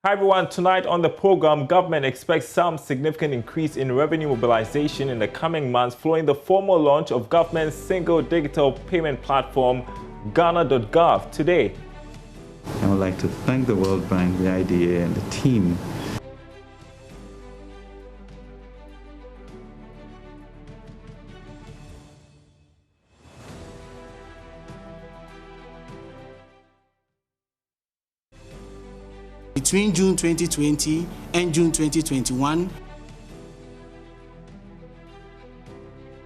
Hi everyone, tonight on the program, government expects some significant increase in revenue mobilization in the coming months following the formal launch of government's single digital payment platform, Ghana.gov, today. I would like to thank the World Bank, the IDA, and the team. Between June 2020 and June 2021.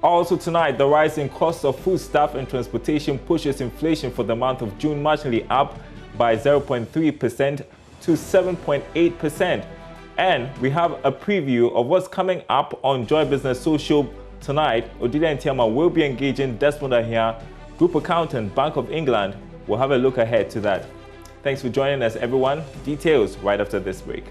Also tonight, the rise in costs of foodstuff and transportation pushes inflation for the month of June marginally up by 0.3% to 7.8%. And we have a preview of what's coming up on Joy Business Social tonight. Odile Ntiama will be engaging Desmond Ahia, Group Accountant, Bank of England. We'll have a look ahead to that. Thanks for joining us, everyone. Details right after this break.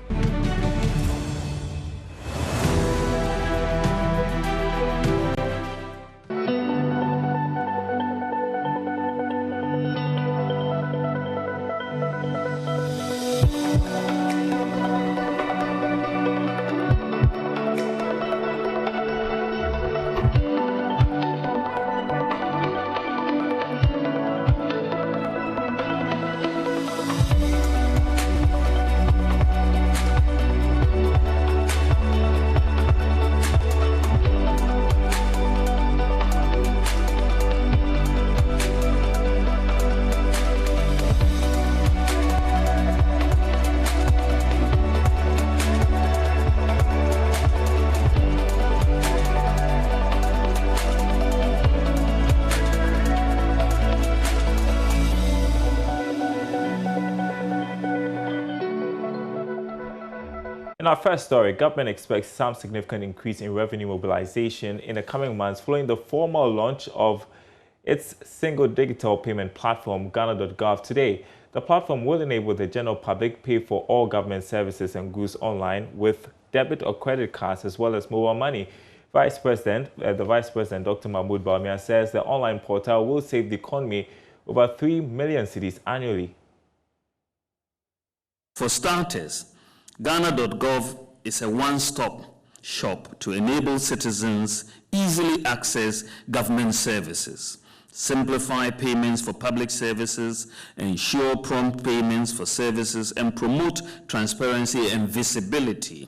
In our first story, government expects some significant increase in revenue mobilization in the coming months following the formal launch of its single digital payment platform, Ghana.gov, today. The platform will enable the general public pay for all government services and goods online with debit or credit cards as well as mobile money. The Vice President, Dr. Mahmoud Bawumia, says the online portal will save the economy over 3 million cedis annually. For starters, Ghana.gov is a one-stop shop to enable citizens easily access government services, simplify payments for public services, ensure prompt payments for services, and promote transparency and visibility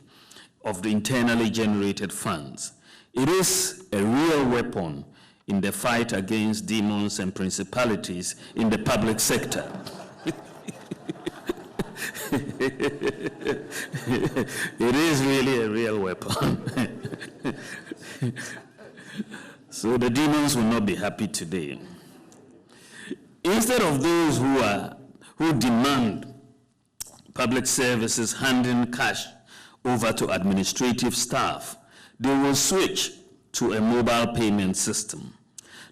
of the internally generated funds. It is a real weapon in the fight against demons and principalities in the public sector. It is really a real weapon. So the demons will not be happy today. Instead of those who demand public services handing cash over to administrative staff, they will switch to a mobile payment system.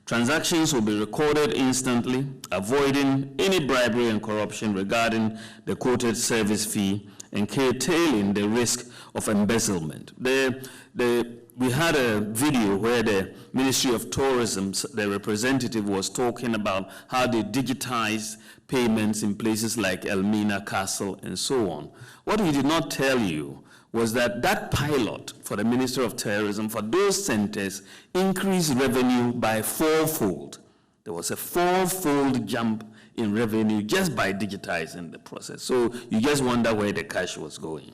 Transactions will be recorded instantly, avoiding any bribery and corruption regarding the quoted service fee and curtailing the risk of embezzlement. We had a video where the Ministry of Tourism, the representative, was talking about how they digitize payments in places like Elmina Castle and so on. What he did not tell you was that pilot for the Ministry of Tourism for those centers increased revenue by fourfold. There was a fourfold jump in revenue just by digitizing the process. So you just wonder where the cash was going.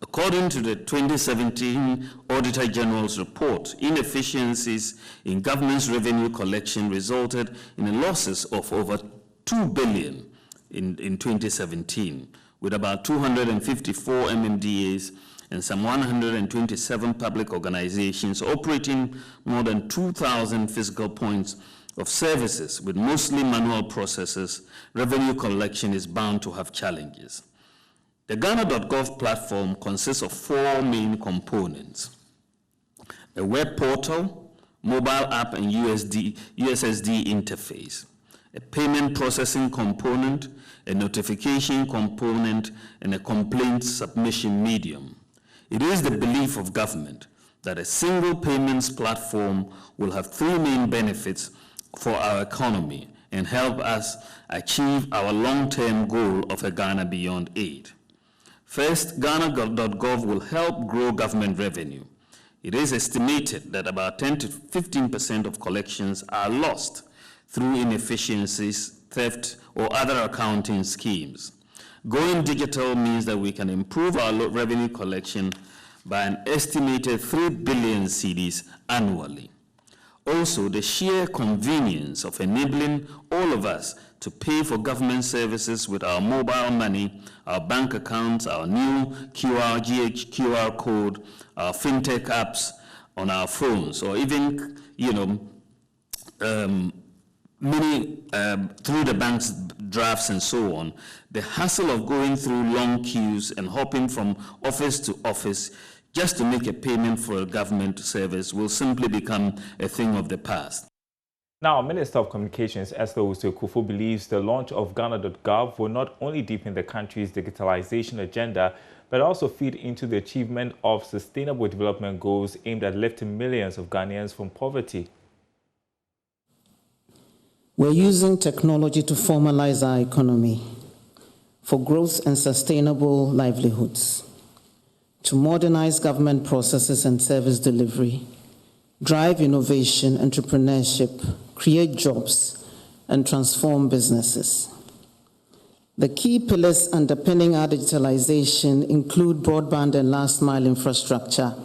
According to the 2017 Auditor General's report, inefficiencies in government's revenue collection resulted in losses of over 2 billion in 2017. With about 254 MMDAs and some 127 public organizations operating more than 2,000 physical points of services with mostly manual processes, revenue collection is bound to have challenges. The Ghana.gov platform consists of 4 main components: a web portal, mobile app and USSD interface, a payment processing component, a notification component, and a complaint submission medium. It is the belief of government that a single payments platform will have 3 main benefits for our economy and help us achieve our long-term goal of a Ghana beyond aid. First, Ghanagov will help grow government revenue. It is estimated that about 10 to 15% of collections are lost through inefficiencies, theft, or other accounting schemes. Going digital means that we can improve our revenue collection by an estimated 3 billion cedis annually. Also, the sheer convenience of enabling all of us to pay for government services with our mobile money, our bank accounts, our new QR code, our fintech apps on our phones, or even, through the bank's drafts and so on, the hassle of going through long queues and hopping from office to office just to make a payment for a government service will simply become a thing of the past. Now, Minister of Communications Esther Usu-Kufu believes the launch of Ghana.gov will not only deepen the country's digitalization agenda, but also feed into the achievement of sustainable development goals aimed at lifting millions of Ghanaians from poverty. We're using technology to formalize our economy for growth and sustainable livelihoods, to modernize government processes and service delivery, drive innovation, entrepreneurship, create jobs, and transform businesses. The key pillars underpinning our digitalization include broadband and last-mile infrastructure,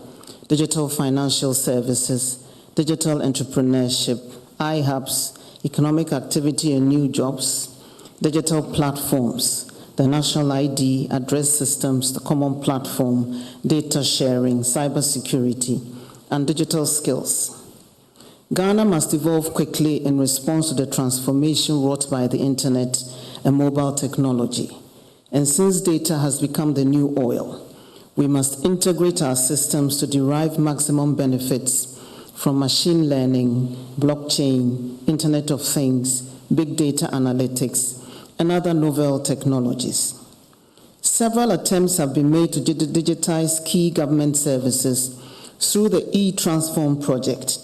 digital financial services, digital entrepreneurship, iHubs, economic activity and new jobs, digital platforms, the national ID, address systems, the common platform, data sharing, cybersecurity, and digital skills. Ghana must evolve quickly in response to the transformation wrought by the internet and mobile technology. And since data has become the new oil, we must integrate our systems to derive maximum benefits from machine learning, blockchain, Internet of Things, big data analytics, and other novel technologies. Several attempts have been made to digitize key government services through the e-Transform project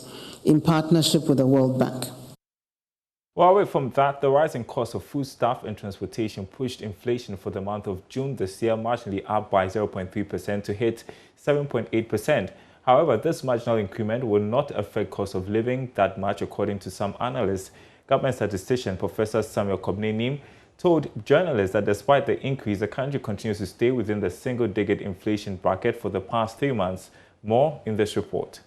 in partnership with the World Bank. Well, away from that, the rising cost of foodstuff and transportation pushed inflation for the month of June this year marginally up by 0.3% to hit 7.8%. However, this marginal increment will not affect cost of living that much, according to some analysts. Government statistician Professor Samuel Kobnenim told journalists that despite the increase, the country continues to stay within the single-digit inflation bracket for the past 3 months. More in this report.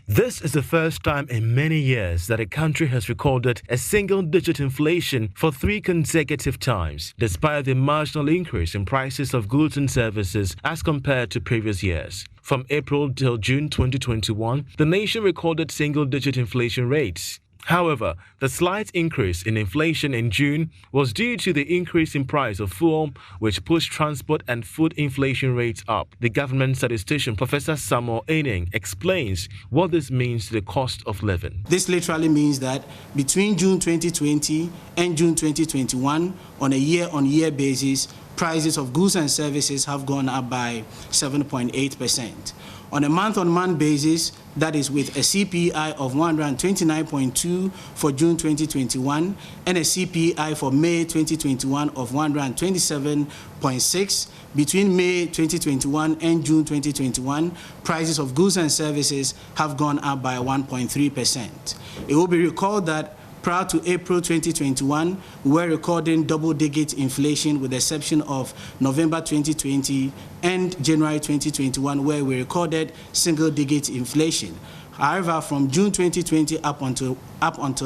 This is the first time in many years that a country has recorded a single-digit inflation for 3 consecutive times, despite the marginal increase in prices of goods and services as compared to previous years. From April till June 2021, the nation recorded single-digit inflation rates. However, the slight increase in inflation in June was due to the increase in price of fuel, which pushed transport and food inflation rates up. The government statistician Professor Samuel Kobnenim explains what this means to the cost of living. This literally means that between June 2020 and June 2021, on a year-on-year basis, prices of goods and services have gone up by 7.8%. On a month-on-month basis, that is with a CPI of 129.2 for June 2021 and a CPI for May 2021 of 127.6. Between May 2021 and June 2021, prices of goods and services have gone up by 1.3%. It will be recalled that prior to April 2021, we were recording double-digit inflation with the exception of November 2020 and January 2021, where we recorded single-digit inflation. However, from June 2020 up until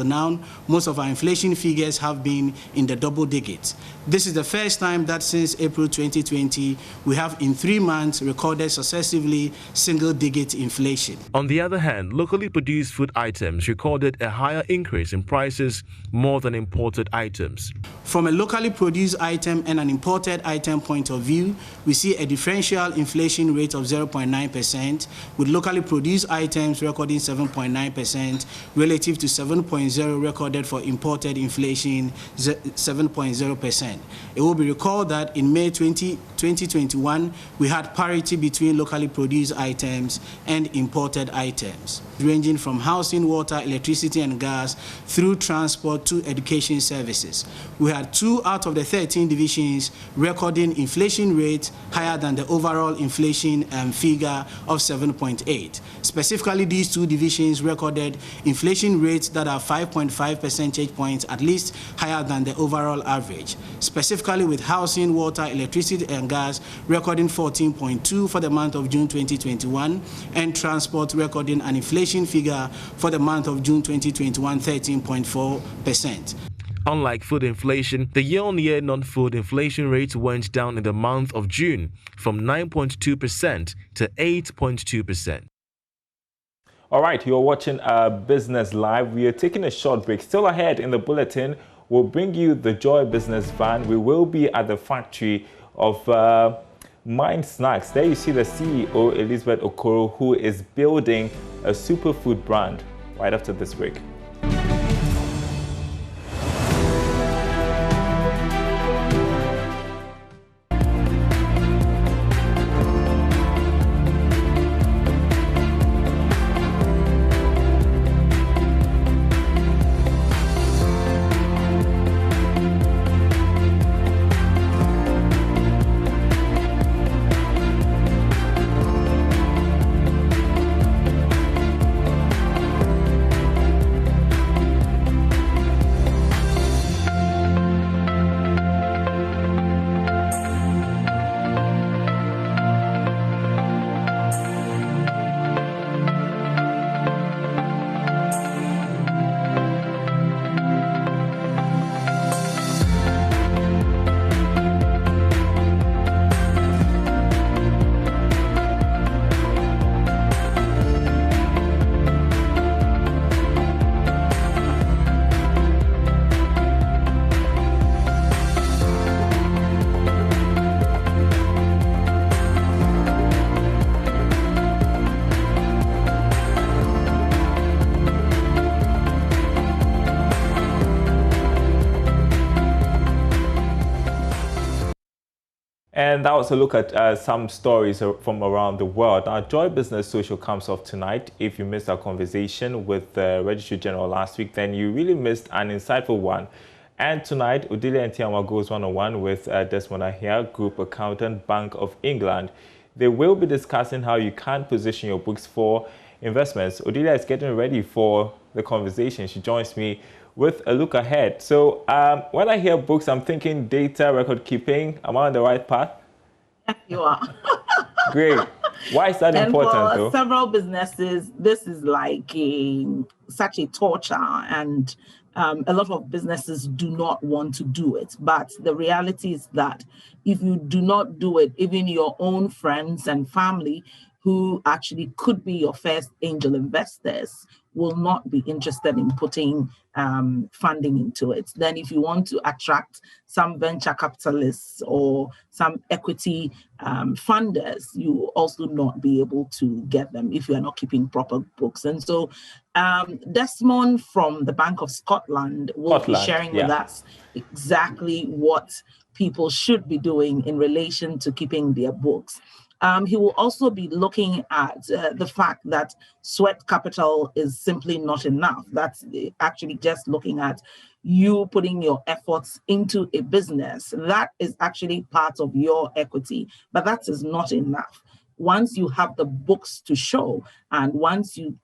now, most of our inflation figures have been in the double digits. This is the first time that since April 2020, we have in 3 months recorded successively single-digit inflation. On the other hand, locally produced food items recorded a higher increase in prices more than imported items. From a locally produced item and an imported item point of view, we see a differential inflation rate of 0.9%, with locally produced items recording recording 7.9% relative to 7.0% recorded for imported inflation, 7.0%. It will be recalled that in May 2021, we had parity between locally produced items and imported items, ranging from housing, water, electricity, and gas through transport to education services. We had 2 out of the 13 divisions recording inflation rates higher than the overall inflation figure of 7.8. Specifically, these 2 divisions recorded inflation rates that are 5.5 percentage points at least higher than the overall average. Specifically with housing, water, electricity, and gas recording 14.2 for the month of June 2021, and transport recording an inflation figure for the month of June 2021, 13.4%. Unlike food inflation, the year-on-year non-food inflation rate went down in the month of June from 9.2% to 8.2%. All right, you're watching Business Live. We are taking a short break. Still ahead in the bulletin, we'll bring you the Joy Business van. We will be at the factory of Mind Snacks. There you see the CEO, Elizabeth Okoro, who is building a superfood brand right after this break. And that was a look at some stories from around the world. Now, Joy Business Social comes off tonight. If you missed our conversation with the Registrar General last week, then you really missed an insightful one. And tonight, Odelia and Tiama goes one-on-one with Desmond Ahia, Group Accountant, Bank of England. They will be discussing how you can position your books for investments. Odelia is getting ready for the conversation. She joins me with a look ahead. So when I hear books, I'm thinking data, record keeping. Am I on the right path? You are. Great. Why is that important, for though? Several businesses, this is like such a torture, and a lot of businesses do not want to do it. But the reality is that if you do not do it, even your own friends and family who actually could be your first angel investors will not be interested in putting funding into it. Then if you want to attract some venture capitalists or some equity funders, you will also not be able to get them if you are not keeping proper books. And so Desmond from the Bank of Scotland will be sharing with us exactly what people should be doing in relation to keeping their books. He will also be looking at the fact that sweat capital is simply not enough. That's actually just looking at you putting your efforts into a business. That is actually part of your equity, but that is not enough. Once you have the books to show, and once you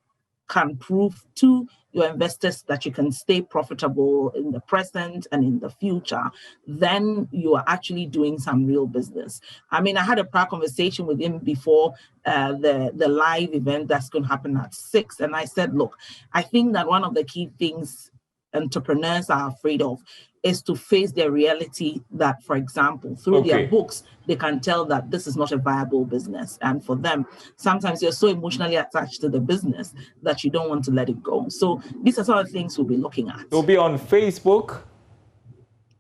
can prove to your investors that you can stay profitable in the present and in the future, then you are actually doing some real business. I mean, I had a prior conversation with him before the live event that's going to happen at 6. And I said, look, I think that one of the key things entrepreneurs are afraid of is to face their reality that, for example, through their books, they can tell that this is not a viable business. And for them, sometimes you're so emotionally attached to the business that you don't want to let it go. So these are some of the things we'll be looking at. It'll be on Facebook.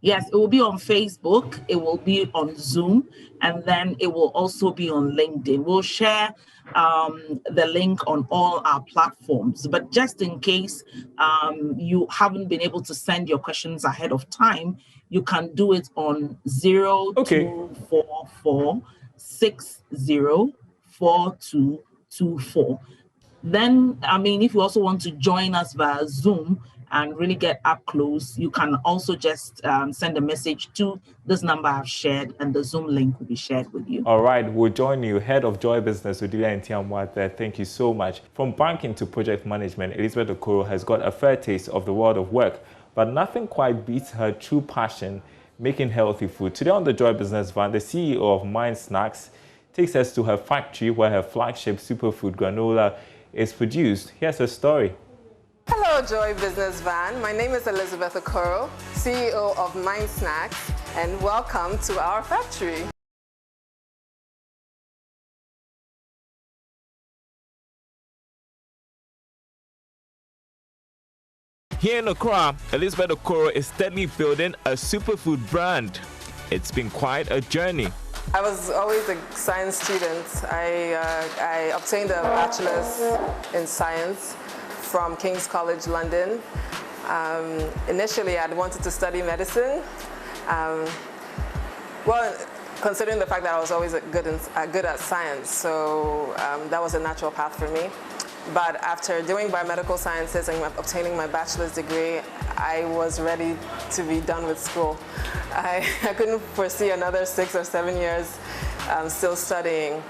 Yes, it will be on Facebook, it will be on Zoom, and then it will also be on LinkedIn. We'll share the link on all our platforms. But just in case you haven't been able to send your questions ahead of time, you can do it on 0244 604224. Then, if you also want to join us via Zoom and really get up close, you can also just send a message to this number I've shared, and the Zoom link will be shared with you. All right, we'll join you. Head of Joy Business, Odilia Ntiamwa there. Thank you so much. From banking to project management, Elizabeth Okoro has got a fair taste of the world of work, but nothing quite beats her true passion, making healthy food. Today on the Joy Business Van, the CEO of Mind Snacks takes us to her factory where her flagship superfood granola is produced. Here's her story. Hello, Joy Business Van. My name is Elizabeth Okoro, CEO of Mind Snacks, and welcome to our factory. Here in Accra, Elizabeth Okoro is steadily building a superfood brand. It's been quite a journey. I was always a science student. I obtained a bachelor's in science from King's College London. Initially, I'd wanted to study medicine. Considering the fact that I was always good at science, so that was a natural path for me. But after doing biomedical sciences and obtaining my bachelor's degree, I was ready to be done with school. I couldn't foresee another 6 or 7 years still studying.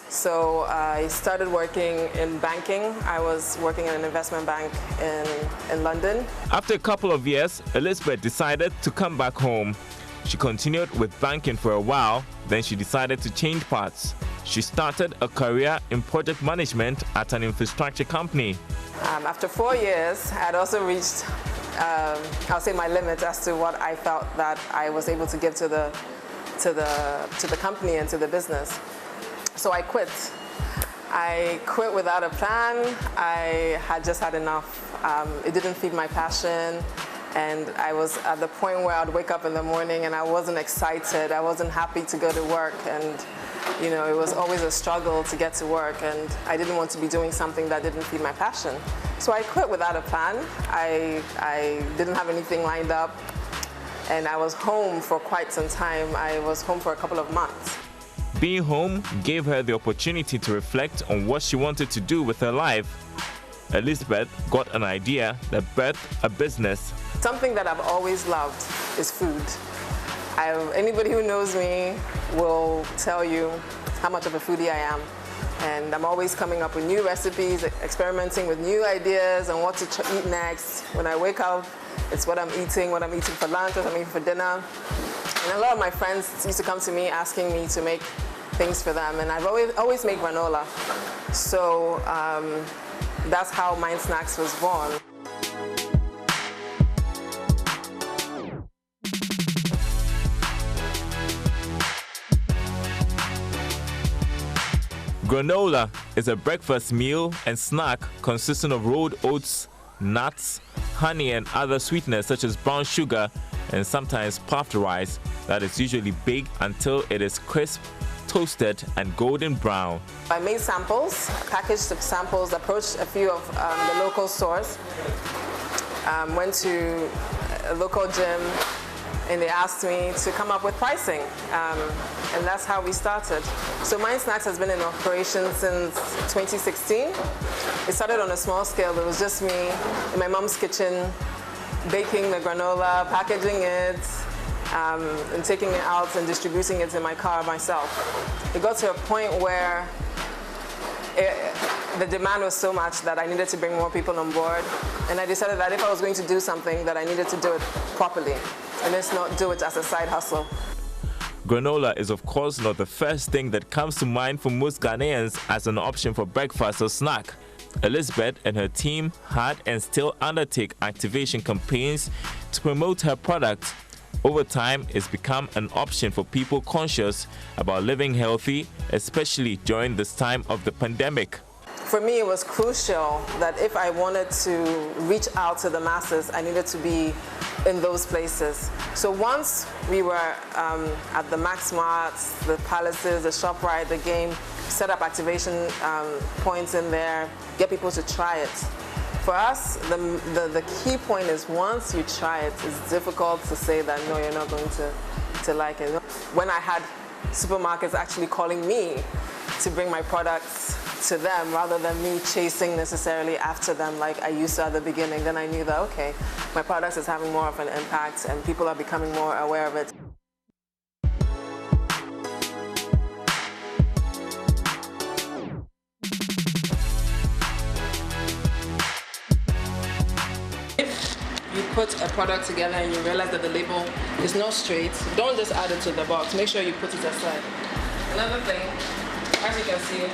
So I started working in banking. I was working in an investment bank in London. After a couple of years, Elizabeth decided to come back home. She continued with banking for a while, then she decided to change paths. She started a career in project management at an infrastructure company. After 4 years, I'd also reached, I'll say, my limit as to what I felt that I was able to give to the company and to the business. So I quit. I quit without a plan. I had just had enough. It didn't feed my passion. And I was at the point where I'd wake up in the morning and I wasn't excited. I wasn't happy to go to work. And, you know, it was always a struggle to get to work. And I didn't want to be doing something that didn't feed my passion. So I quit without a plan. I didn't have anything lined up. And I was home for quite some time. I was home for a couple of months. Being home gave her the opportunity to reflect on what she wanted to do with her life. Elizabeth got an idea that birthed a business. Something that I've always loved is food. Anybody who knows me will tell you how much of a foodie I am. And I'm always coming up with new recipes, experimenting with new ideas on what to eat next. When I wake up, it's what I'm eating for lunch, what I'm eating for dinner. And a lot of my friends used to come to me asking me to make things for them. And I've always made granola. So that's how Mind Snacks was born. Granola is a breakfast meal and snack consisting of rolled oats, nuts, honey and other sweeteners such as brown sugar and sometimes puffed rice that is usually baked until it is crisp, toasted and golden brown. I made samples, packaged samples, approached a few of the local stores, went to a local gym, and they asked me to come up with pricing, and that's how we started. So Mind Snacks has been in operation since 2016. It started on a small scale. It was just me in my mom's kitchen, baking the granola, packaging it, and taking it out and distributing it in my car myself. It got to a point where the demand was so much that I needed to bring more people on board. And I decided that if I was going to do something, that I needed to do it properly. And let's not do it as a side hustle. Granola is of course not the first thing that comes to mind for most Ghanaians as an option for breakfast or snack. Elizabeth and her team had and still undertake activation campaigns to promote her product. Over time, it's become an option for people conscious about living healthy, especially during this time of the pandemic. For me, it was crucial that if I wanted to reach out to the masses, I needed to be in those places. So once we were at the Max Marts, the Palaces, the ShopRite, the Game, set up activation points in there, get people to try it. For us, the key point is once you try it, it's difficult to say that no, you're not going to like it. When I had supermarkets actually calling me to bring my products to them rather than me chasing necessarily after them like I used to at the beginning, then I knew that, okay, my product is having more of an impact and people are becoming more aware of it. You put a product together and you realize that the label is not straight, don't just add it to the box. Make sure you put it aside. Another thing, as you can see,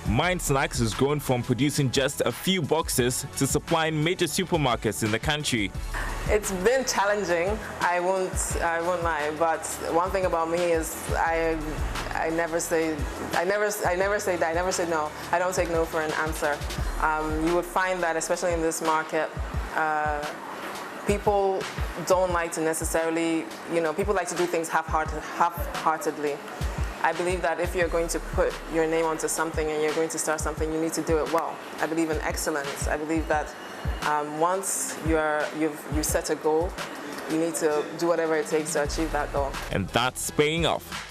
Mind Snacks has grown from producing just a few boxes to supplying major supermarkets in the country. it's been challenging. I won't lie. But one thing about me is I never say no. I don't take no for an answer. You would find that, especially in this market, people don't like to necessarily, people like to do things half-heartedly. I believe that if you're going to put your name onto something and you're going to start something, you need to do it well. I believe in excellence. I believe that once you've set a goal, you need to do whatever it takes to achieve that goal. And that's paying off.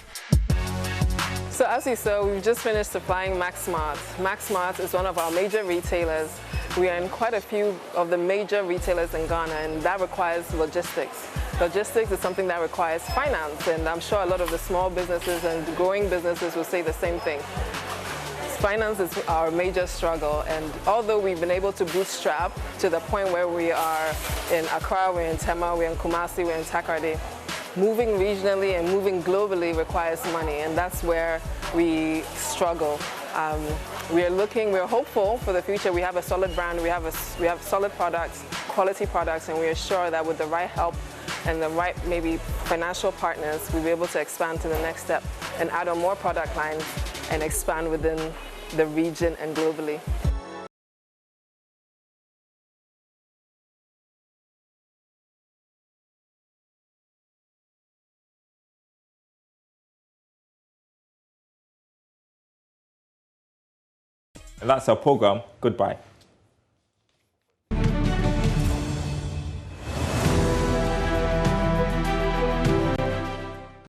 So as you saw, we've just finished supplying Max Mart. Max Mart is one of our major retailers. We are in quite a few of the major retailers in Ghana, and that requires logistics. Logistics is something that requires finance, and I'm sure a lot of the small businesses and growing businesses will say the same thing. Finance is our major struggle, and although we've been able to bootstrap to the point where we are in Accra, we're in Tema, we're in Kumasi, we're in Takoradi, moving regionally and moving globally requires money, and that's where we struggle. We're hopeful for the future. We have a solid brand, we have solid products, quality products, and we are sure that with the right help and the right maybe financial partners, we'll be able to expand to the next step and add on more product lines and expand within the region and globally. And that's our program. Goodbye.